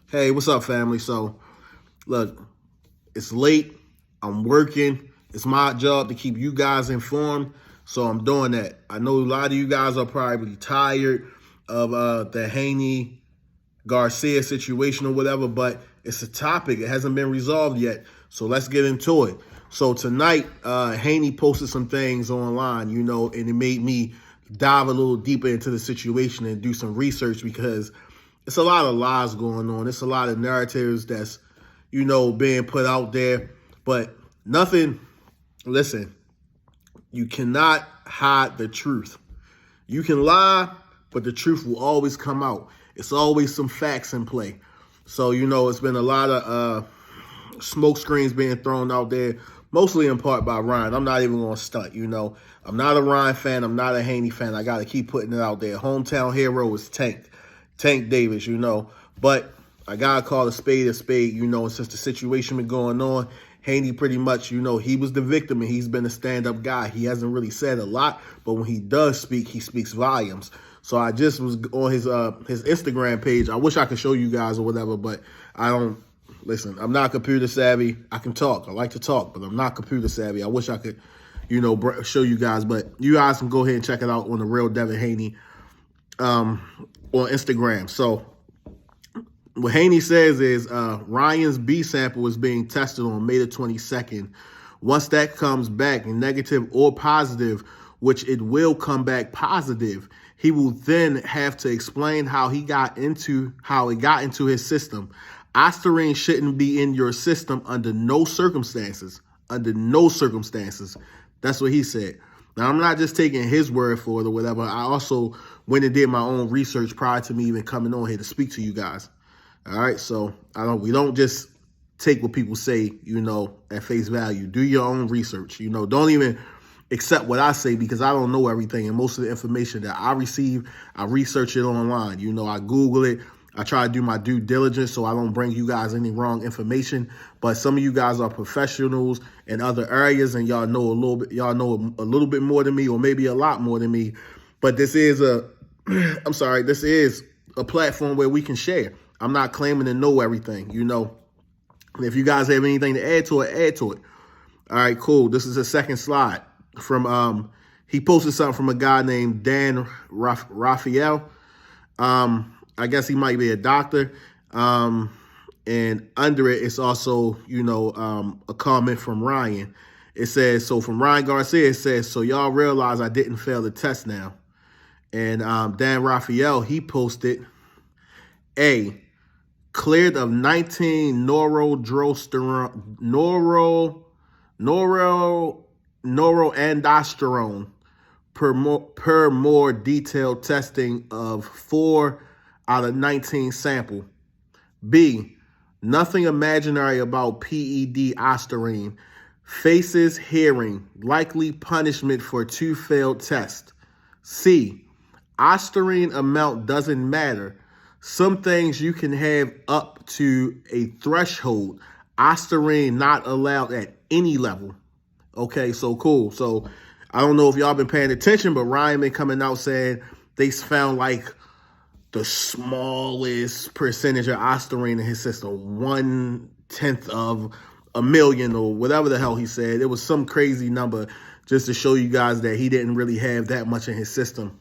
Hey, what's up, family? So, look, it's late. I'm working. It's my job to keep you guys informed. So I'm doing that. I know a lot of you guys are probably tired of the Haney Garcia situation or whatever, but it's a topic. It hasn't been resolved yet. So let's get into it. So tonight, Haney posted some things online, and it made me dive a little deeper into the situation and do some research because it's a lot of lies going on. It's a lot of narratives that's, being put out there, but nothing. Listen, you cannot hide the truth. You can lie, but the truth will always come out. It's always some facts in play. So, it's been a lot of smoke screens being thrown out there, mostly in part by Ryan. I'm not even going to stunt, I'm not a Ryan fan. I'm not a Haney fan. I got to keep putting it out there. Hometown hero is Tank Davis, But I got to call a spade, and since the situation been going on, Haney pretty much, he was the victim and he's been a stand-up guy. He hasn't really said a lot, but when he does speak, he speaks volumes. So I just was on his Instagram page. I wish I could show you guys or whatever, but I don't. Listen, I'm not computer savvy. I can talk. I like to talk, but I'm not computer savvy. I wish I could, show you guys. But you guys can go ahead and check it out on the Real Devin Haney on Instagram. So what Haney says is Ryan's B sample is being tested on May the 22nd. Once that comes back negative or positive, which it will come back positive, he will then have to explain how it got into his system. Ostarine shouldn't be in your system under no circumstances. Under no circumstances. That's what he said. Now, I'm not just taking his word for it or whatever. I also went and did my own research prior to me even coming on here to speak to you guys. All right, so we don't just take what people say, at face value. Do your own research. Don't even accept what I say because I don't know everything. And most of the information that I receive, I research it online. I Google it. I try to do my due diligence so I don't bring you guys any wrong information. But some of you guys are professionals in other areas, and y'all know a little bit more than me, or maybe a lot more than me. But this is this is a platform where we can share. I'm not claiming to know everything, If you guys have anything to add to it, add to it. All right, cool. This is the second slide from he posted something from a guy named Dan Raphael. I guess he might be a doctor. And under it, it's also, a comment from Ryan. It says, so from Ryan Garcia, it says, so y'all realize I didn't fail the test now. And Dan Raphael, he posted, cleared of 19 neuroandosterone per more detailed testing of 4 out of 19 sample. B, nothing imaginary about PED ostarine. Faces hearing, likely punishment for 2 failed tests. C, ostarine amount doesn't matter. Some things you can have up to a threshold. Ostarine not allowed at any level. Okay, so cool. So I don't know if y'all been paying attention, but Ryan been coming out saying they found like the smallest percentage of ostarine in his system, 1/10 of a million or whatever the hell he said. It was some crazy number just to show you guys that he didn't really have that much in his system.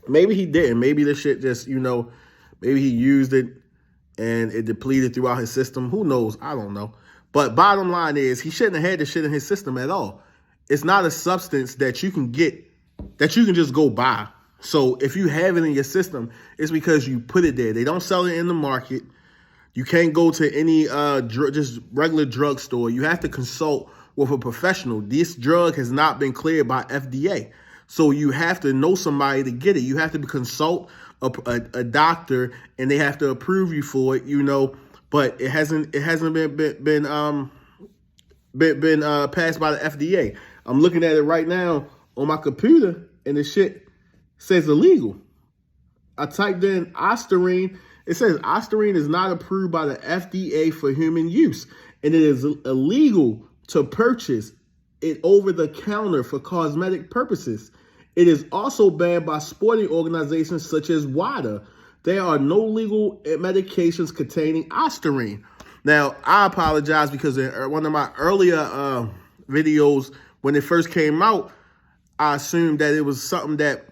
Maybe he didn't. Maybe the shit just, maybe he used it and it depleted throughout his system. Who knows? I don't know. But bottom line is he shouldn't have had the shit in his system at all. It's not a substance that you can get, that you can just go buy. So if you have it in your system, it's because you put it there. They don't sell it in the market. You can't go to any just regular drugstore. You have to consult with a professional. This drug has not been cleared by FDA. So you have to know somebody to get it. You have to consult a doctor, and they have to approve you for it, But it hasn't been passed by the FDA. I'm looking at it right now on my computer, and the shit says illegal. I typed in ostarine. It says ostarine is not approved by the FDA for human use, and it is illegal to purchase it over the counter for cosmetic purposes. It is also banned by sporting organizations such as WADA, There are no legal medications containing ostarine. Now, I apologize because in one of my earlier videos, when it first came out, I assumed that it was something that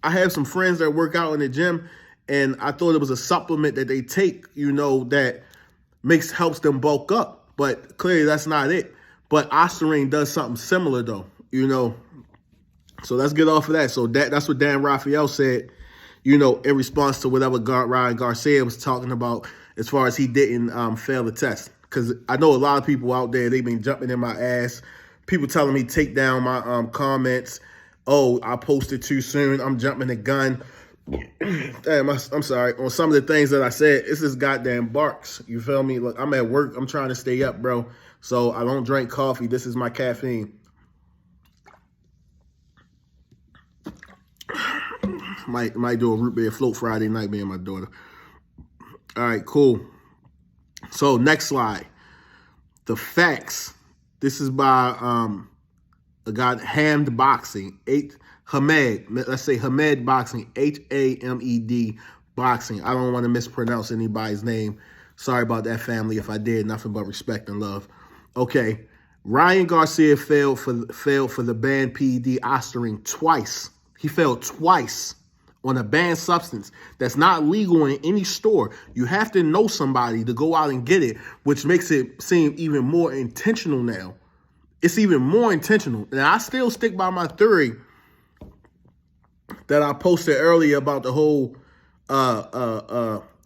I have some friends that work out in the gym, and I thought it was a supplement that they take, you know, that helps them bulk up. But clearly that's not it. But ostarine does something similar though, you know. So let's get off of that. So that's what Dan Raphael said, you know, in response to whatever Ryan Garcia was talking about as far as he didn't fail the test. Because I know a lot of people out there, they've been jumping in my ass. People telling me take down my comments. Oh, I posted too soon. I'm jumping the gun. Damn, I'm sorry. On some of the things that I said, it's just goddamn barks. You feel me? Look, I'm at work. I'm trying to stay up, bro. So I don't drink coffee. This is my caffeine. Might do a root beer float Friday night, me and my daughter. All right, cool. So next slide. The facts. This is by a guy, Hamed Boxing. Hamed. Let's say Hamed Boxing. Hamed Boxing. I don't want to mispronounce anybody's name. Sorry about that, family. If I did, nothing but respect and love. Okay. Ryan Garcia failed for the banned PED ostarine twice. He failed twice on a banned substance that's not legal in any store. You have to know somebody to go out and get it, which makes it seem even more intentional now. It's even more intentional. And I still stick by my theory that I posted earlier about the whole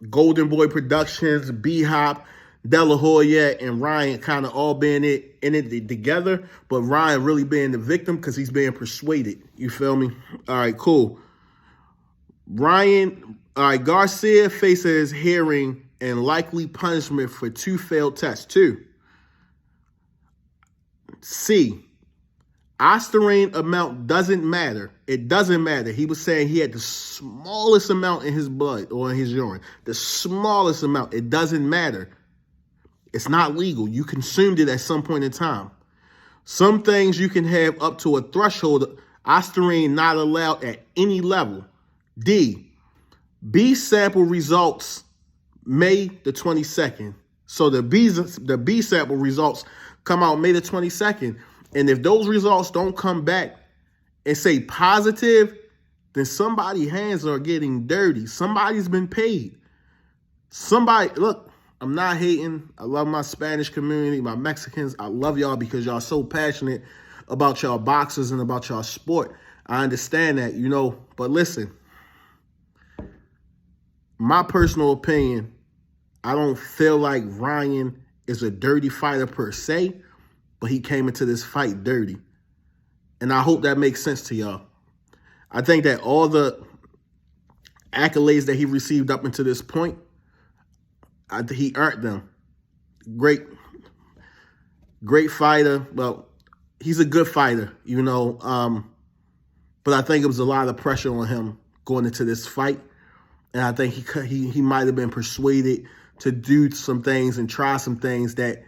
Golden Boy Productions, B-Hop, De La Hoya, and Ryan kind of all being in it together, but Ryan really being the victim because he's being persuaded. You feel me? All right, cool. Garcia faces hearing and likely punishment for 2 failed tests. 2. C. Ostarine amount doesn't matter. It doesn't matter. He was saying he had the smallest amount in his blood or in his urine. The smallest amount. It doesn't matter. It's not legal. You consumed it at some point in time. Some things you can have up to a threshold. Ostarine not allowed at any level. D. B sample results May the 22nd. So the B sample results come out May the 22nd. And if those results don't come back and say positive, then somebody's hands are getting dirty. Somebody's been paid. Somebody, look, I'm not hating. I love my Spanish community, my Mexicans. I love y'all because y'all so passionate about y'all boxers and about y'all sport. I understand that, you know, but listen, my personal opinion, I don't feel like Ryan is a dirty fighter per se, but he came into this fight dirty. And I hope that makes sense to y'all. I think that all the accolades that he received up until this point, he earned them. Great fighter. Well, he's a good fighter, you know. But I think it was a lot of pressure on him going into this fight. And I think he might have been persuaded to do some things and try some things that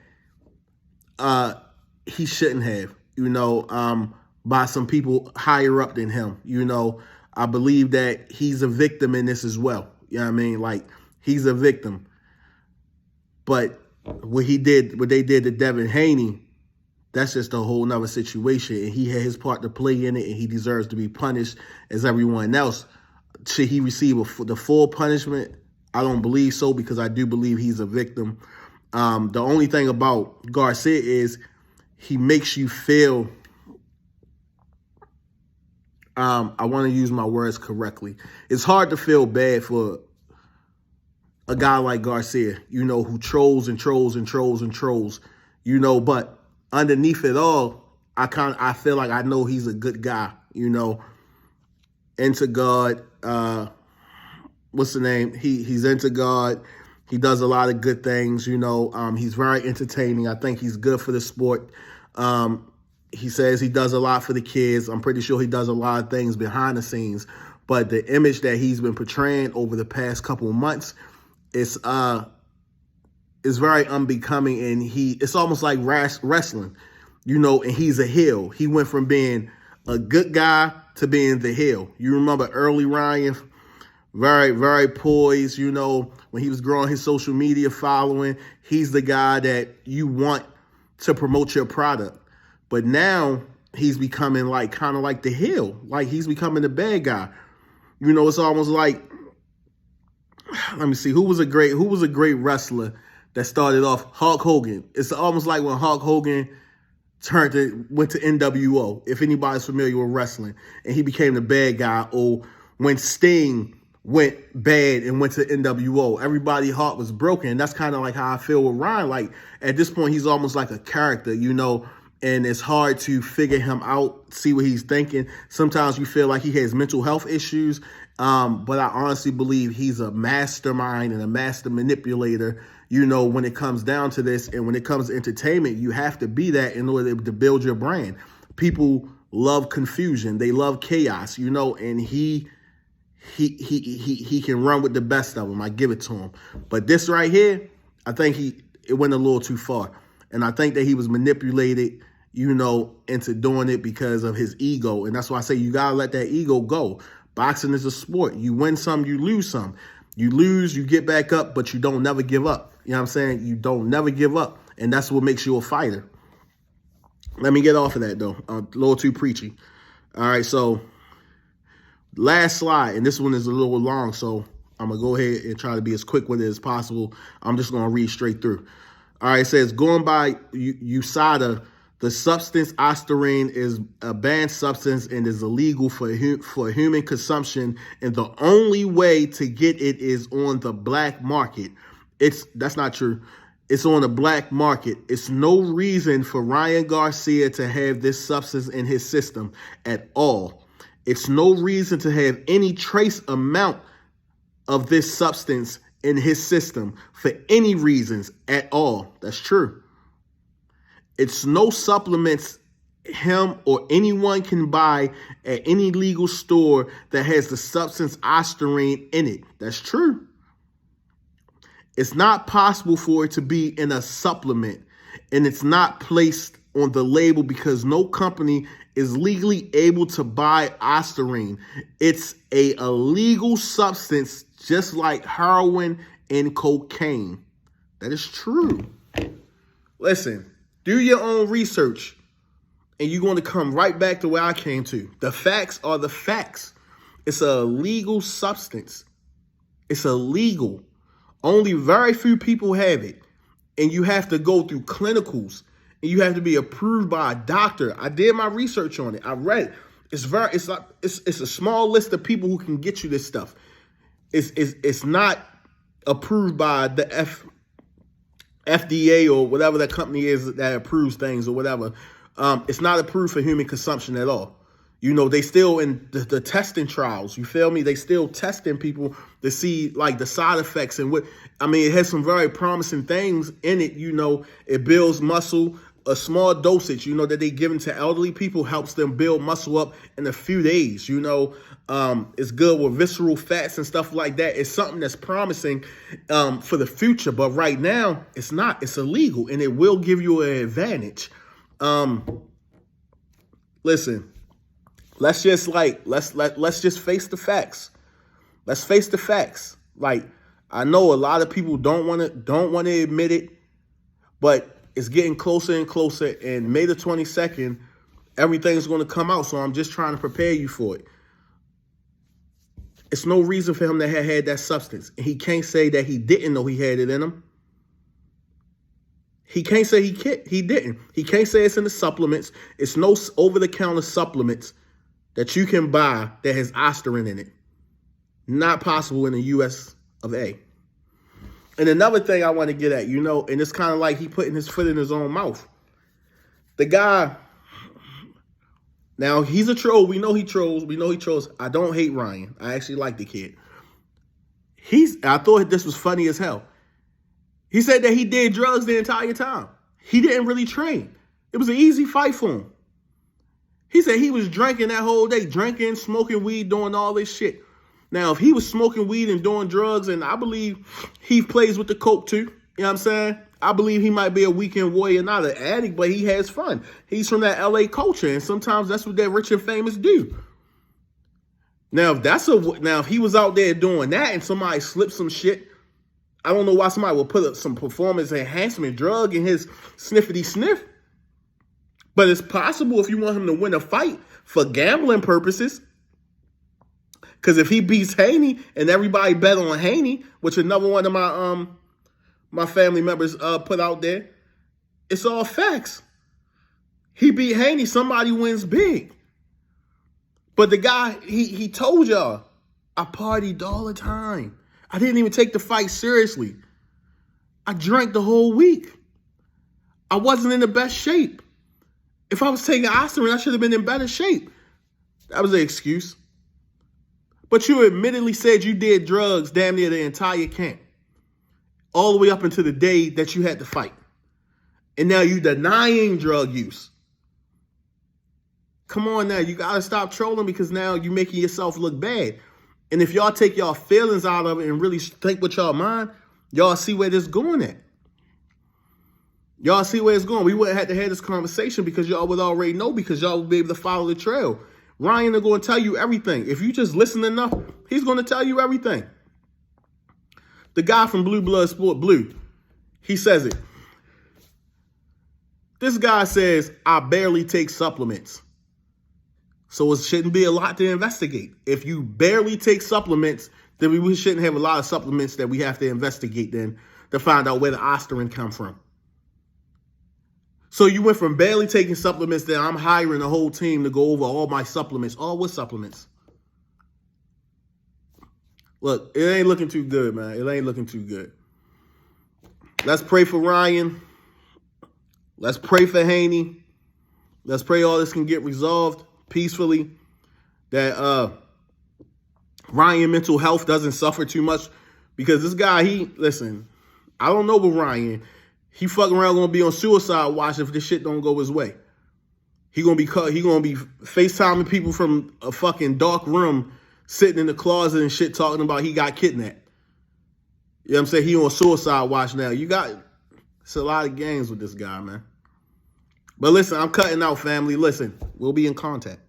he shouldn't have, you know, by some people higher up than him. You know, I believe that he's a victim in this as well. You know what I mean? Like, he's a victim. But what they did to Devin Haney, that's just a whole nother situation. And he had his part to play in it, and he deserves to be punished as everyone else. Should he receive the full punishment? I don't believe so, because I do believe he's a victim. The only thing about Garcia is he makes you feel, I want to use my words correctly. It's hard to feel bad for a guy like Garcia, you know, who trolls and trolls and trolls and trolls, you know, but underneath it all, I feel like I know he's a good guy, you know, into God. What's the name? He's into God. He does a lot of good things, you know. He's very entertaining. I think he's good for the sport. He says he does a lot for the kids. I'm pretty sure he does a lot of things behind the scenes. But the image that he's been portraying over the past couple of months is very unbecoming, and it's almost like wrestling, you know, and he's a heel. He went from being a good guy to being the heel. You remember early Ryan very, very poised. You know, when he was growing his social media following, he's the guy that you want to promote your product. But now he's becoming like kind of like the heel. Like he's becoming the bad guy. You know, it's almost like, let me see, who was a great wrestler that started off? Hulk Hogan. It's almost like when Hulk Hogan went to NWO, if anybody's familiar with wrestling, and he became the bad guy, or when Sting went bad and went to NWO, everybody's heart was broken. And that's kind of like how I feel with Ryan. Like at this point, he's almost like a character, you know, and it's hard to figure him out, see what he's thinking. Sometimes you feel like he has mental health issues, but I honestly believe he's a mastermind and a master manipulator, you know, when it comes down to this. And when it comes to entertainment, you have to be that in order to build your brand. People love confusion. They love chaos, you know, and he can run with the best of them. I give it to him. But this right here, I think it went a little too far. And I think that he was manipulated, you know, into doing it because of his ego. And that's why I say you got to let that ego go. Boxing is a sport. You win some, you lose some. You lose, you get back up, but you don't never give up. You know what I'm saying? You don't never give up. And that's what makes you a fighter. Let me get off of that, though. A little too preachy. All right, so last slide. And this one is a little long, so I'm going to go ahead and try to be as quick with it as possible. I'm just going to read straight through. All right, it says, going by USADA, the substance ostarine is a banned substance and is illegal for human consumption, and the only way to get it is on the black market. That's not true. It's on the black market. It's no reason for Ryan Garcia to have this substance in his system at all. It's no reason to have any trace amount of this substance in his system for any reasons at all. That's true. It's no supplements him or anyone can buy at any legal store that has the substance ostarine in it. That's true. It's not possible for it to be in a supplement, and it's not placed on the label because no company is legally able to buy ostarine. It's a illegal substance just like heroin and cocaine. That is true. Listen, do your own research, and you're going to come right back to where I came to. The facts are the facts. It's a legal substance. It's illegal. Only very few people have it, and you have to go through clinicals, and you have to be approved by a doctor. I did my research on it. I read it. It's a small list of people who can get you this stuff. It's not approved by the FDA or whatever that company is that approves things or whatever. It's not approved for human consumption at all. You know, they still in the testing trials. You feel me? They still testing people to see like the side effects and what. I mean, it has some very promising things in it. You know, it builds muscle. A small dosage, you know, that they given to elderly people helps them build muscle up in a few days. You know, it's good with visceral fats and stuff like that. It's something that's promising for the future. But right now, it's not. It's illegal, and it will give you an advantage. Listen, let's just face the facts. Let's face the facts. Like, I know a lot of people don't want to admit it, but it's getting closer and closer, and May the 22nd, everything's going to come out, so I'm just trying to prepare you for it. It's no reason for him to have had that substance. He can't say that he didn't know he had it in him. He can't say he didn't. He can't say it's in the supplements. It's no over-the-counter supplements that you can buy that has ostarine in it. Not possible in the U.S. of A. And another thing I want to get at, you know, and it's kind of like he putting his foot in his own mouth. The guy, now he's a troll. We know he trolls. I don't hate Ryan. I actually like the kid. I thought this was funny as hell. He said that he did drugs the entire time. He didn't really train. It was an easy fight for him. He said he was drinking that whole day, drinking, smoking weed, doing all this shit. Now, if he was smoking weed and doing drugs, and I believe he plays with the coke too, you know what I'm saying? I believe he might be a weekend warrior, not an addict, but he has fun. He's from that LA culture, and sometimes that's what that rich and famous do. Now, if he was out there doing that and somebody slipped some shit, I don't know why somebody would put some performance enhancement drug in his sniffity sniff. But it's possible if you want him to win a fight for gambling purposes. Because if he beats Haney and everybody bet on Haney, which another one of my family members put out there, it's all facts. He beat Haney, somebody wins big. But the guy, he told y'all, I partied all the time. I didn't even take the fight seriously. I drank the whole week. I wasn't in the best shape. If I was taking aspirin, I should have been in better shape. That was an excuse. But you admittedly said you did drugs damn near the entire camp. All the way up until the day that you had to fight. And now you denying drug use. Come on now, you got to stop trolling because now you're making yourself look bad. And if y'all take y'all feelings out of it and really think with y'all mind, y'all see where this is going at. Y'all see where it's going. We wouldn't have to have this conversation because y'all would already know because y'all would be able to follow the trail. Ryan is going to tell you everything. If you just listen enough, he's going to tell you everything. The guy from Blue Blood Sport Blue, he says it. This guy says, I barely take supplements. So it shouldn't be a lot to investigate. If you barely take supplements, then we shouldn't have a lot of supplements that we have to investigate then to find out where the aspirin come from. So you went from barely taking supplements that I'm hiring a whole team to go over all my supplements. Oh, what supplements? Look, it ain't looking too good, man. It ain't looking too good. Let's pray for Ryan. Let's pray for Haney. Let's pray all this can get resolved peacefully. That Ryan mental health doesn't suffer too much. Because this guy, listen, I don't know about Ryan. He fucking around gonna be on suicide watch if this shit don't go his way. He gonna be FaceTiming people from a fucking dark room, sitting in the closet and shit, talking about he got kidnapped. You know what I'm saying? He on suicide watch now. It's a lot of games with this guy, man. But listen, I'm cutting out, family. Listen, we'll be in contact.